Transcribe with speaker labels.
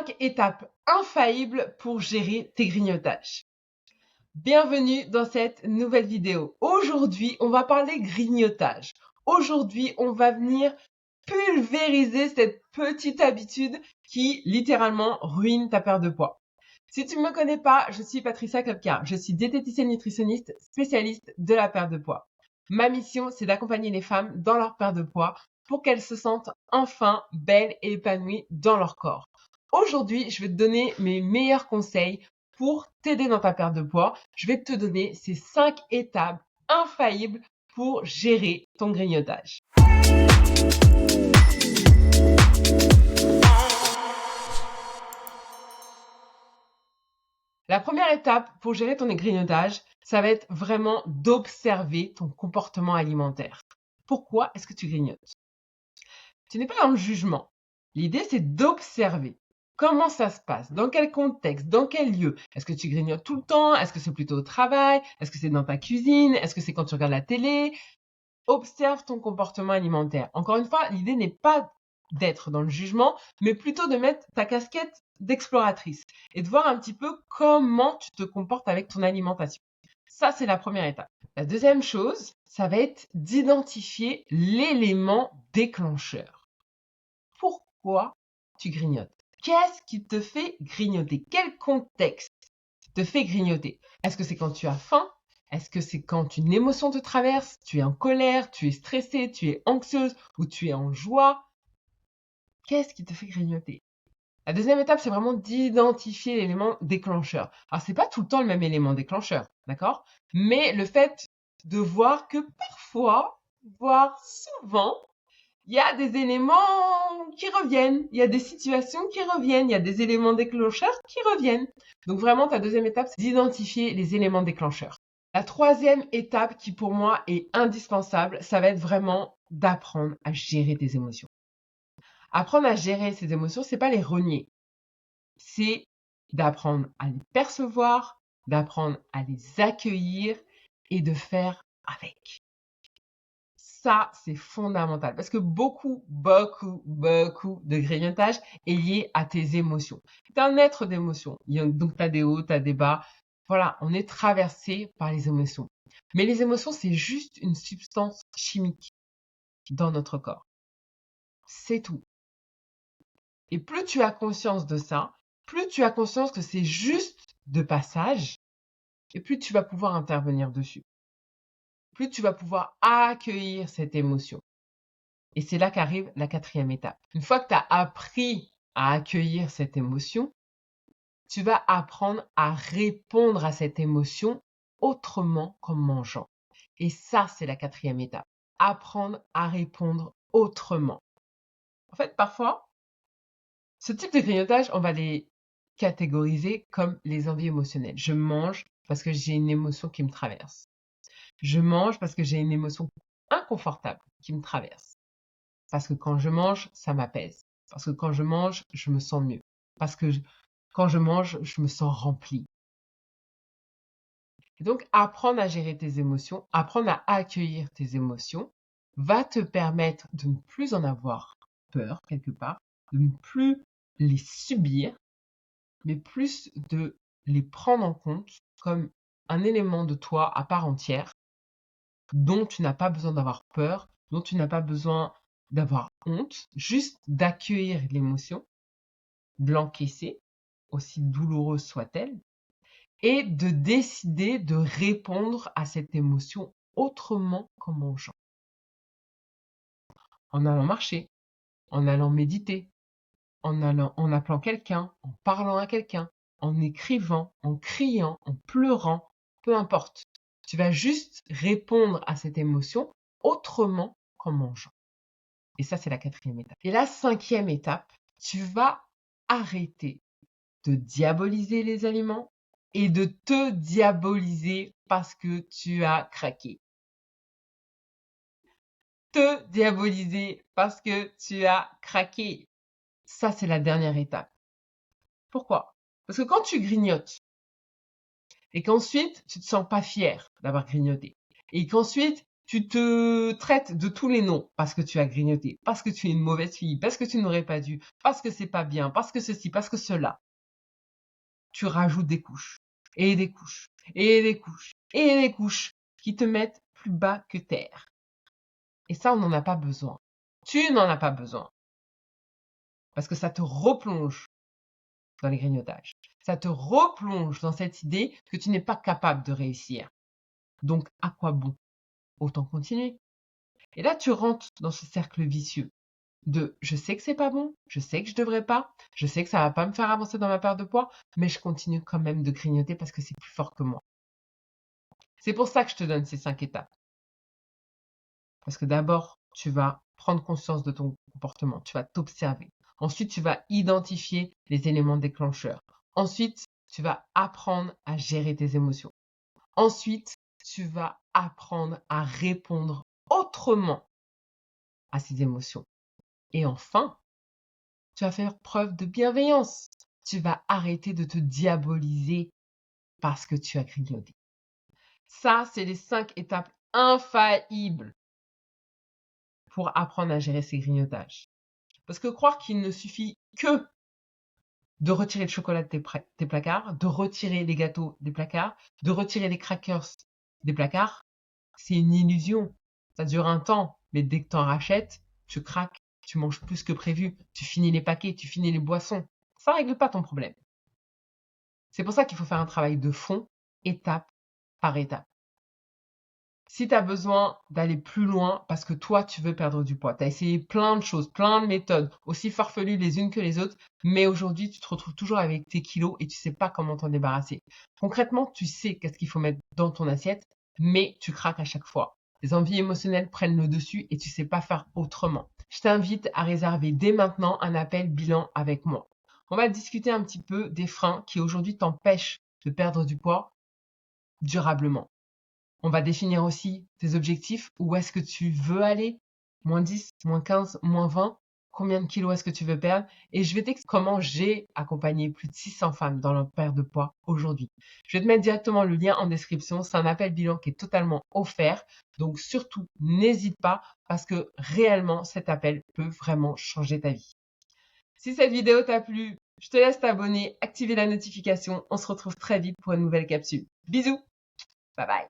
Speaker 1: 5 étapes infaillibles pour gérer tes grignotages. Bienvenue dans cette nouvelle vidéo. Aujourd'hui, on va parler grignotage. Aujourd'hui, on va venir pulvériser cette petite habitude qui littéralement ruine ta perte de poids. Si tu ne me connais pas, je suis Patricia Klopka. Je suis diététicienne nutritionniste spécialiste de la perte de poids. Ma mission, c'est d'accompagner les femmes dans leur perte de poids pour qu'elles se sentent enfin belles et épanouies dans leur corps. Aujourd'hui, je vais te donner mes meilleurs conseils pour t'aider dans ta perte de poids. Je vais te donner ces 5 étapes infaillibles pour gérer ton grignotage. La première étape pour gérer ton grignotage, ça va être vraiment d'observer ton comportement alimentaire. Pourquoi est-ce que tu grignotes? Tu n'es pas dans le jugement. L'idée, c'est d'observer. Comment ça se passe? Dans quel contexte? Dans quel lieu? Est-ce que tu grignotes tout le temps? Est-ce que c'est plutôt au travail? Est-ce que c'est dans ta cuisine? Est-ce que c'est quand tu regardes la télé? Observe ton comportement alimentaire. Encore une fois, l'idée n'est pas d'être dans le jugement, mais plutôt de mettre ta casquette d'exploratrice et de voir un petit peu comment tu te comportes avec ton alimentation. Ça, c'est la première étape. La deuxième chose, ça va être d'identifier l'élément déclencheur. Pourquoi tu grignotes? Qu'est-ce qui te fait grignoter? Quel contexte te fait grignoter? Est-ce que c'est quand tu as faim? Est-ce que c'est quand une émotion te traverse? Tu es en colère, tu es stressée, tu es anxieuse ou tu es en joie? Qu'est-ce qui te fait grignoter? La deuxième étape, c'est vraiment d'identifier l'élément déclencheur. Alors, c'est pas tout le temps le même élément déclencheur, d'accord? Mais le fait de voir que parfois, voire souvent, il y a des éléments qui reviennent, il y a des situations qui reviennent, il y a des éléments déclencheurs qui reviennent. Donc vraiment, ta deuxième étape, c'est d'identifier les éléments déclencheurs. La troisième étape qui pour moi est indispensable, ça va être vraiment d'apprendre à gérer tes émotions. Apprendre à gérer ses émotions, c'est pas les renier. C'est d'apprendre à les percevoir, d'apprendre à les accueillir et de faire avec. Ça, c'est fondamental parce que beaucoup de grignotage est lié à tes émotions. Tu es un être d'émotions. Donc, tu as des hauts, tu as des bas. Voilà, on est traversé par les émotions. Mais les émotions, c'est juste une substance chimique dans notre corps. C'est tout. Et plus tu as conscience de ça, plus tu as conscience que c'est juste de passage, et plus tu vas pouvoir intervenir dessus. Plus tu vas pouvoir accueillir cette émotion. Et c'est là qu'arrive la quatrième étape. Une fois que tu as appris à accueillir cette émotion, tu vas apprendre à répondre à cette émotion autrement qu'en mangeant. Et ça, c'est la quatrième étape. Apprendre à répondre autrement. En fait, parfois, ce type de grignotage, on va les catégoriser comme les envies émotionnelles. Je mange parce que j'ai une émotion qui me traverse. Je mange parce que j'ai une émotion inconfortable qui me traverse. Parce que quand je mange, ça m'apaise. Parce que quand je mange, je me sens mieux. Parce que quand je mange, je me sens remplie. Et donc, apprendre à gérer tes émotions, apprendre à accueillir tes émotions, va te permettre de ne plus en avoir peur, quelque part, de ne plus les subir, mais plus de les prendre en compte comme un élément de toi à part entière, dont tu n'as pas besoin d'avoir peur, dont tu n'as pas besoin d'avoir honte, juste d'accueillir l'émotion, de l'encaisser, aussi douloureuse soit-elle, et de décider de répondre à cette émotion autrement qu'en mangeant. En allant marcher, en allant méditer, en appelant quelqu'un, en parlant à quelqu'un, en écrivant, en criant, en pleurant, peu importe. Tu vas juste répondre à cette émotion autrement qu'en mangeant. Et ça, c'est la quatrième étape. Et la cinquième étape, tu vas arrêter de diaboliser les aliments et de te diaboliser parce que tu as craqué. Te diaboliser parce que tu as craqué. Ça, c'est la dernière étape. Pourquoi? Parce que quand tu grignotes et qu'ensuite, tu te sens pas fier d'avoir grignoté et qu'ensuite, Tu te traites de tous les noms parce que tu as grignoté, parce que tu es une mauvaise fille, parce que tu n'aurais pas dû, parce que c'est pas bien, parce que ceci, parce que cela. Tu rajoutes des couches, et des couches, et des couches, et des couches qui te mettent plus bas que terre. Et ça, on n'en a pas besoin. Tu n'en as pas besoin. Parce que ça te replonge dans les grignotages. Ça te replonge dans cette idée que tu n'es pas capable de réussir. Donc, à quoi bon? Autant continuer. Et là, tu rentres dans ce cercle vicieux de je sais que c'est pas bon, je sais que je devrais pas, je sais que ça va pas me faire avancer dans ma perte de poids, mais je continue quand même de grignoter parce que c'est plus fort que moi. C'est pour ça que je te donne ces 5 étapes. Parce que d'abord, tu vas prendre conscience de ton comportement, tu vas t'observer. Ensuite, tu vas identifier les éléments déclencheurs. Ensuite, tu vas apprendre à gérer tes émotions. Ensuite, tu vas apprendre à répondre autrement à ces émotions. Et enfin, tu vas faire preuve de bienveillance. Tu vas arrêter de te diaboliser parce que tu as grignoté. Ça, c'est les 5 étapes infaillibles pour apprendre à gérer ces grignotages. Parce que croire qu'il ne suffit que de retirer le chocolat de tes placards, de retirer les gâteaux des placards, de retirer les crackers des placards, c'est une illusion. Ça dure un temps, mais dès que tu en rachètes, tu craques, tu manges plus que prévu, tu finis les paquets, tu finis les boissons. Ça règle pas ton problème. C'est pour ça qu'il faut faire un travail de fond, étape par étape. Si tu as besoin d'aller plus loin parce que toi, tu veux perdre du poids, tu as essayé plein de choses, plein de méthodes, aussi farfelues les unes que les autres, mais aujourd'hui, tu te retrouves toujours avec tes kilos et tu sais pas comment t'en débarrasser. Concrètement, tu sais qu'est-ce qu'il faut mettre dans ton assiette, mais tu craques à chaque fois. Les envies émotionnelles prennent le dessus et tu sais pas faire autrement. Je t'invite à réserver dès maintenant un appel bilan avec moi. On va discuter un petit peu des freins qui aujourd'hui t'empêchent de perdre du poids durablement. On va définir aussi tes objectifs. Où est-ce que tu veux aller? Moins 10, moins 15, moins 20? Combien de kilos est-ce que tu veux perdre? Et je vais t'expliquer comment j'ai accompagné plus de 600 femmes dans leur perte de poids aujourd'hui. Je vais te mettre directement le lien en description. C'est un appel bilan qui est totalement offert. Donc surtout, n'hésite pas parce que réellement, cet appel peut vraiment changer ta vie. Si cette vidéo t'a plu, je te laisse t'abonner, activer la notification. On se retrouve très vite pour une nouvelle capsule. Bisous! Bye bye!